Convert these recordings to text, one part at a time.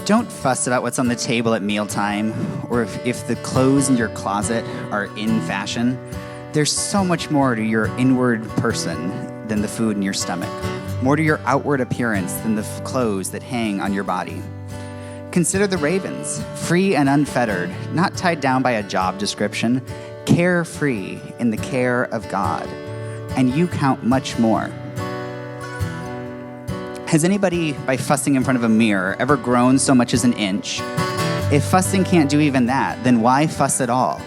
Don't fuss about what's on the table at mealtime, or if the clothes in your closet are in fashion. There's so much more to your inward person than the food in your stomach, more to your outward appearance than the clothes that hang on your body. Consider the ravens, free and unfettered, not tied down by a job description, carefree in the care of God, and you count much more. Has anybody, by fussing in front of a mirror, ever grown so much as an inch? If fussing can't do even that, then why fuss at all?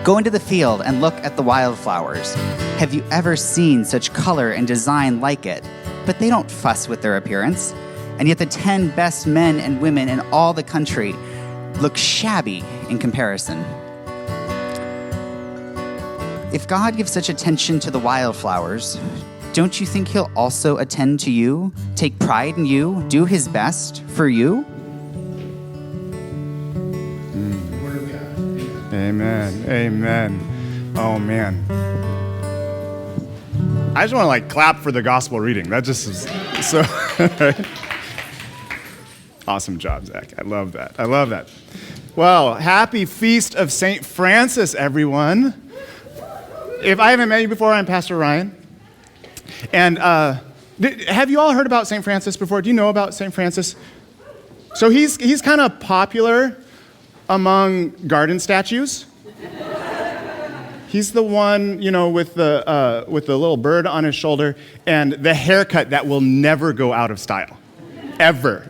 Go into the field and look at the wildflowers. Have you ever seen such color and design like it? But they don't fuss with their appearance. And yet the 10 best men and women in all the country look shabby in comparison. If God gives such attention to the wildflowers, don't you think he'll also attend to you, take pride in you, do his best for you? Amen. Amen. Oh, man. I just want to clap for the gospel reading. That just is so... Awesome job, Zach. I love that. I love that. Well, happy feast of St. Francis, everyone. If I haven't met you before, I'm Pastor Ryan. And have you all heard about St. Francis before? Do you know about St. Francis? So he's kind of popular among garden statues. He's the one, with the little bird on his shoulder and the haircut that will never go out of style, ever.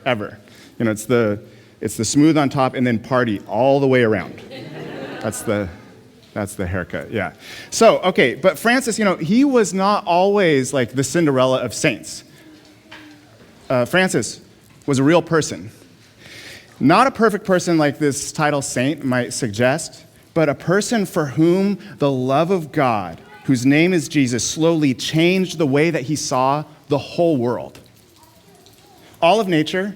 It's the smooth on top and then party all the way around. That's the haircut, yeah. So, okay, but Francis, he was not always like the Cinderella of saints. Francis was a real person. Not a perfect person like this title saint might suggest, but a person for whom the love of God, whose name is Jesus, slowly changed the way that he saw the whole world. All of nature,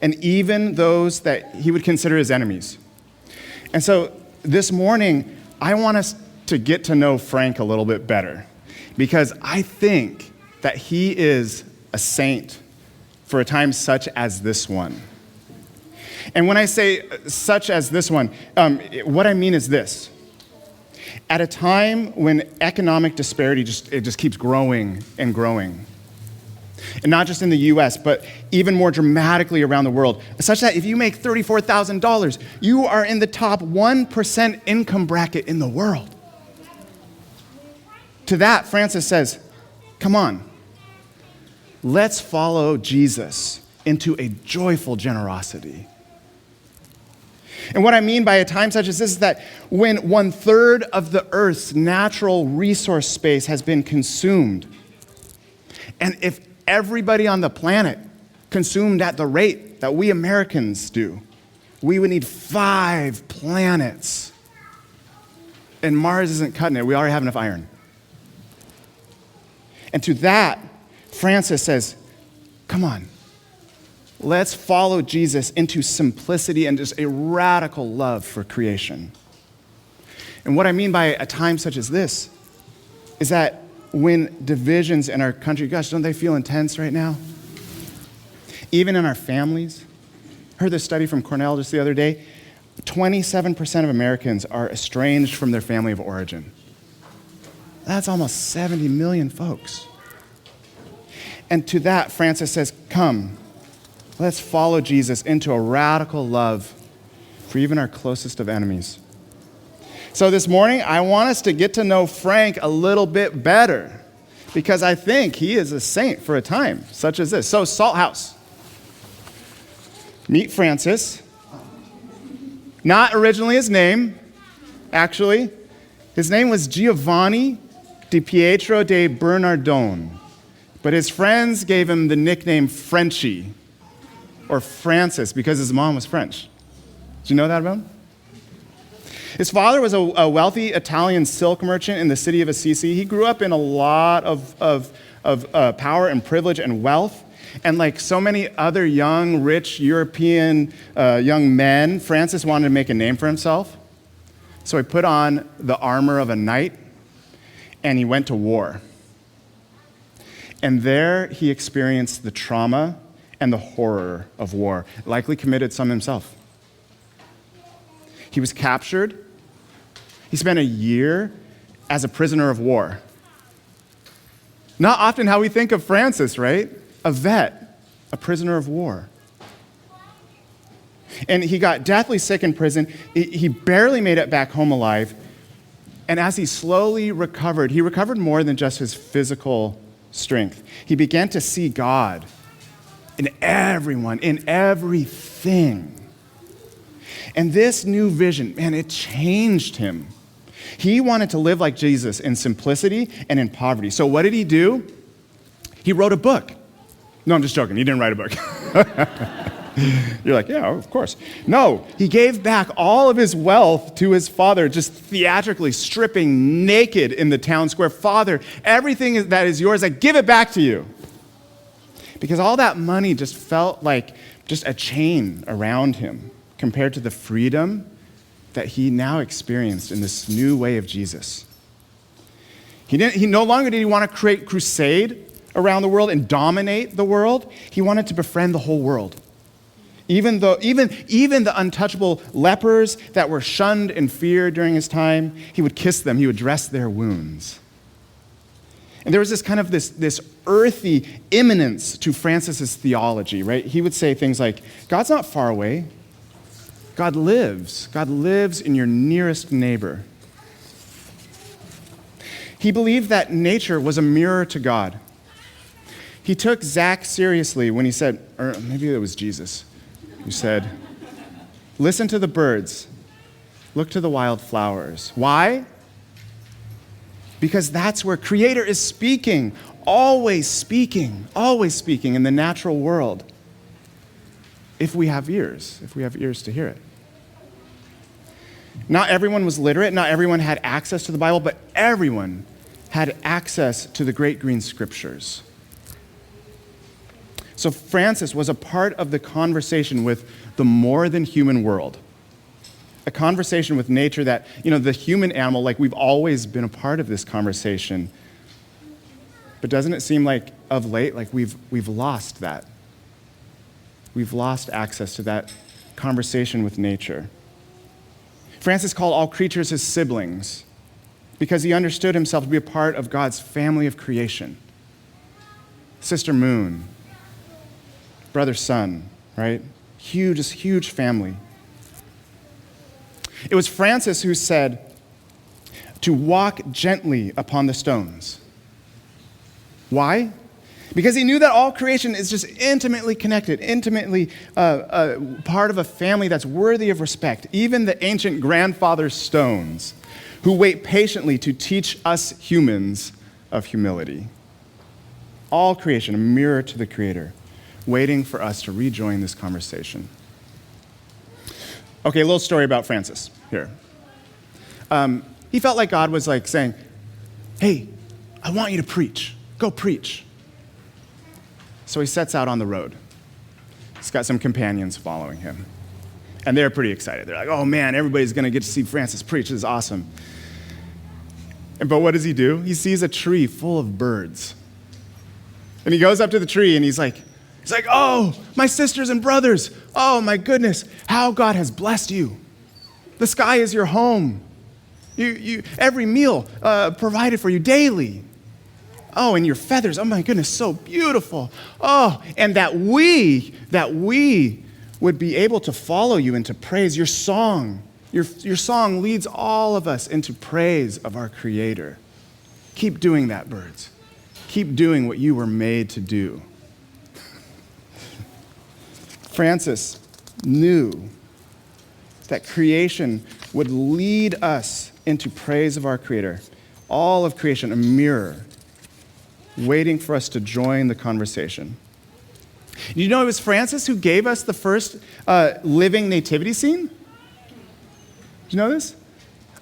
and even those that he would consider his enemies. And so this morning, I want us to get to know Frank a little bit better, because I think that he is a saint for a time such as this one. And when I say such as this one, what I mean is this. At a time when economic disparity just keeps growing and growing, and not just in the U.S., but even more dramatically around the world, such that if you make $34,000, you are in the top 1% income bracket in the world. To that, Francis says, come on, let's follow Jesus into a joyful generosity. And what I mean by a time such as this is that when 1/3 of the earth's natural resource space has been consumed, and if everybody on the planet consumed at the rate that we Americans do, we would need 5 planets. And Mars isn't cutting it. We already have enough iron. And to that, Francis says, come on, let's follow Jesus into simplicity and just a radical love for creation. And what I mean by a time such as this is that when divisions in our country, gosh, don't they feel intense right now? Even in our families. I heard this study from Cornell just the other day. 27% of Americans are estranged from their family of origin. That's almost 70 million folks. And to that, Francis says, come, let's follow Jesus into a radical love for even our closest of enemies. So this morning, I want us to get to know Frank a little bit better, because I think he is a saint for a time such as this. So, Salt House. Meet Francis. Not originally his name, actually. His name was Giovanni di Pietro de Bernardone, but his friends gave him the nickname Frenchie, or Francis, because his mom was French. Did you know that about him? His father was a wealthy Italian silk merchant in the city of Assisi. He grew up in a lot of power and privilege and wealth. And like so many other young, rich European young men, Francis wanted to make a name for himself. So he put on the armor of a knight, and he went to war. And there he experienced the trauma and the horror of war, likely committed some himself. He was captured. He spent a year as a prisoner of war. Not often how we think of Francis, right? A vet, a prisoner of war. And he got deathly sick in prison. He barely made it back home alive. And as he slowly recovered, he recovered more than just his physical strength. He began to see God in everyone, in everything. And this new vision, man, it changed him. He wanted to live like Jesus in simplicity and in poverty. So what did he do? He wrote a book. No, I'm just joking. He didn't write a book. You're like, yeah, of course. No, he gave back all of his wealth to his father, just theatrically stripping naked in the town square. Father, everything that is yours, I give it back to you. Because all that money just felt like just a chain around him compared to the freedom that he now experienced in this new way of Jesus. He no longer did he want to create crusade around the world and dominate the world. He wanted to befriend the whole world. Even the untouchable lepers that were shunned and feared during his time, he would kiss them, he would dress their wounds. And there was this kind of this earthy immanence to Francis's theology, right? He would say things like, God's not far away. God lives. God lives in your nearest neighbor. He believed that nature was a mirror to God. He took Zach seriously when he said, or maybe it was Jesus, who said, listen to the birds, look to the wild flowers. Why? Because that's where Creator is speaking, always speaking in the natural world. If we have ears to hear it. Not everyone was literate, not everyone had access to the Bible, but everyone had access to the great green scriptures. So Francis was a part of the conversation with the more than human world. A conversation with nature that, the human animal, like we've always been a part of this conversation. But doesn't it seem like of late, like we've lost that? We've lost access to that conversation with nature. Francis called all creatures his siblings because he understood himself to be a part of God's family of creation. Sister Moon, brother Sun, right? Huge family. It was Francis who said to walk gently upon the stones. Why? Because he knew that all creation is just intimately connected, intimately part of a family that's worthy of respect. Even the ancient grandfather stones who wait patiently to teach us humans of humility. All creation, a mirror to the Creator, waiting for us to rejoin this conversation. Okay, a little story about Francis here. He felt like God was like saying, hey, I want you to preach. Go preach. So he sets out on the road. He's got some companions following him. And they're pretty excited. They're like, oh man, everybody's going to get to see Francis preach. This is awesome. But what does he do? He sees a tree full of birds. And he goes up to the tree and he's like, oh, my sisters and brothers. Oh my goodness, how God has blessed you. The sky is your home. You every meal provided for you daily. Oh, and your feathers, oh my goodness, so beautiful. Oh, and that we would be able to follow you into praise. Your song leads all of us into praise of our Creator. Keep doing that, birds. Keep doing what you were made to do. Francis knew that creation would lead us into praise of our Creator. All of creation, a mirror, waiting for us to join the conversation. You know, it was Francis who gave us the first living nativity scene? Do you know this?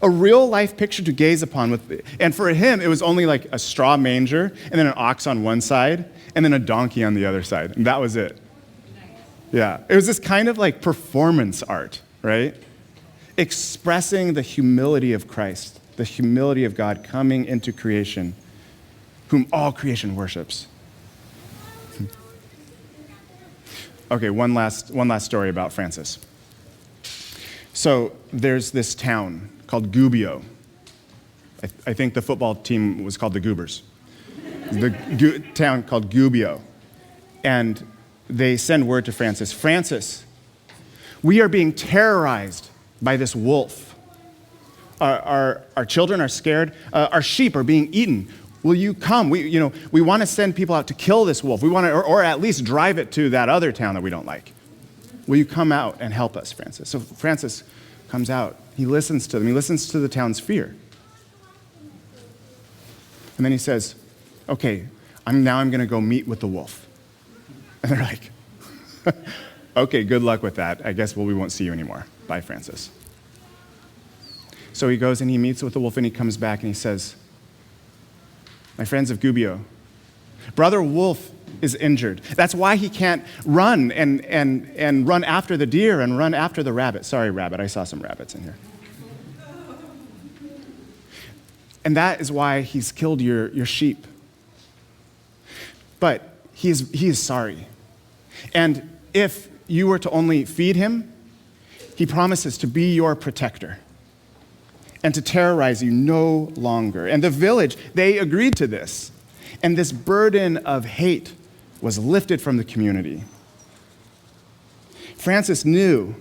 A real life picture to gaze upon. And for him, it was only like a straw manger, and then an ox on one side, and then a donkey on the other side. And that was it. Yeah. It was this kind of like performance art, right? Expressing the humility of Christ, the humility of God coming into creation, whom all creation worships. Okay, one last story about Francis. So there's this town called Gubbio. I think the football team was called the Goobers. The town called Gubbio. And they send word to Francis, Francis, we are being terrorized by this wolf. Our children are scared. Our sheep are being eaten. Will you come? We want to send people out to kill this wolf. We want to, or at least drive it to that other town that we don't like. Will you come out and help us, Francis? So Francis comes out. He listens to them. He listens to the town's fear. And then he says, okay, I'm going to go meet with the wolf. And they're like, okay, good luck with that. I guess we won't see you anymore. Bye, Francis. So he goes and he meets with the wolf and he comes back and he says, my friends of Gubbio, Brother Wolf is injured. That's why he can't run and run after the deer and run after the rabbit. Sorry, rabbit, I saw some rabbits in here. And that is why he's killed your sheep. But he is sorry. And if you were to only feed him, he promises to be your protector and to terrorize you no longer. And the village, they agreed to this. And this burden of hate was lifted from the community. Francis knew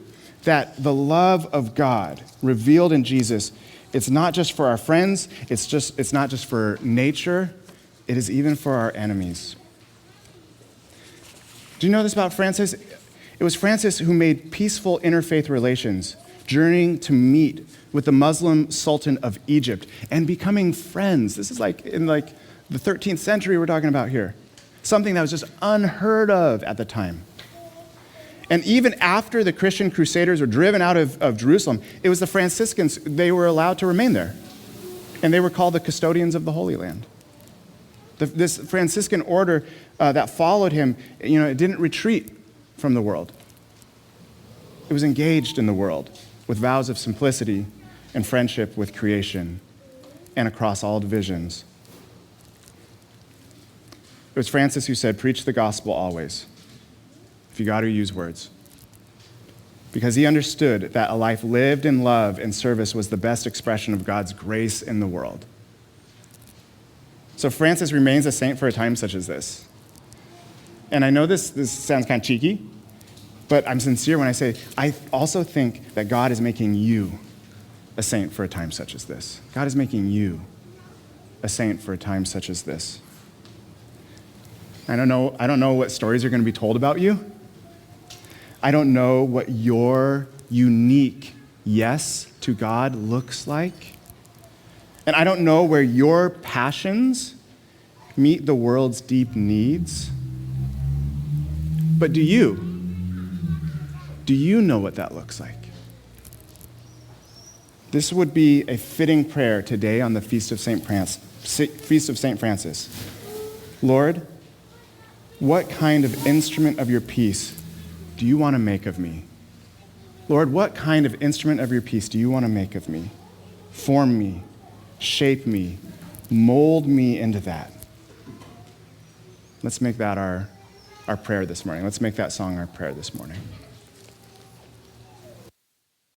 that the love of God revealed in Jesus, it's not just for our friends, it's not just for nature, it is even for our enemies. Do you know this about Francis? It was Francis who made peaceful interfaith relations, journeying to meet with the Muslim Sultan of Egypt and becoming friends. This is like in the 13th century we're talking about here. Something that was just unheard of at the time. And even after the Christian crusaders were driven out of Jerusalem, it was the Franciscans, they were allowed to remain there. And they were called the custodians of the Holy Land. This Franciscan order that followed him, it didn't retreat from the world. It was engaged in the world with vows of simplicity and friendship with creation and across all divisions. It was Francis who said, preach the gospel always. If you got to use words. Because he understood that a life lived in love and service was the best expression of God's grace in the world. So Francis remains a saint for a time such as this. And I know this sounds kind of cheeky, but I'm sincere when I say, I also think that God is making you a saint for a time such as this. God is making you a saint for a time such as this. I don't know what stories are going to be told about you. I don't know what your unique yes to God looks like. And I don't know where your passions meet the world's deep needs. But do you know what that looks like? This would be a fitting prayer today on the Feast of St. Francis. Lord, what kind of instrument of your peace do you want to make of me? Lord, what kind of instrument of your peace do you want to make of me? Form me, shape me, mold me into that. Let's make that our prayer this morning. Let's make that song our prayer this morning.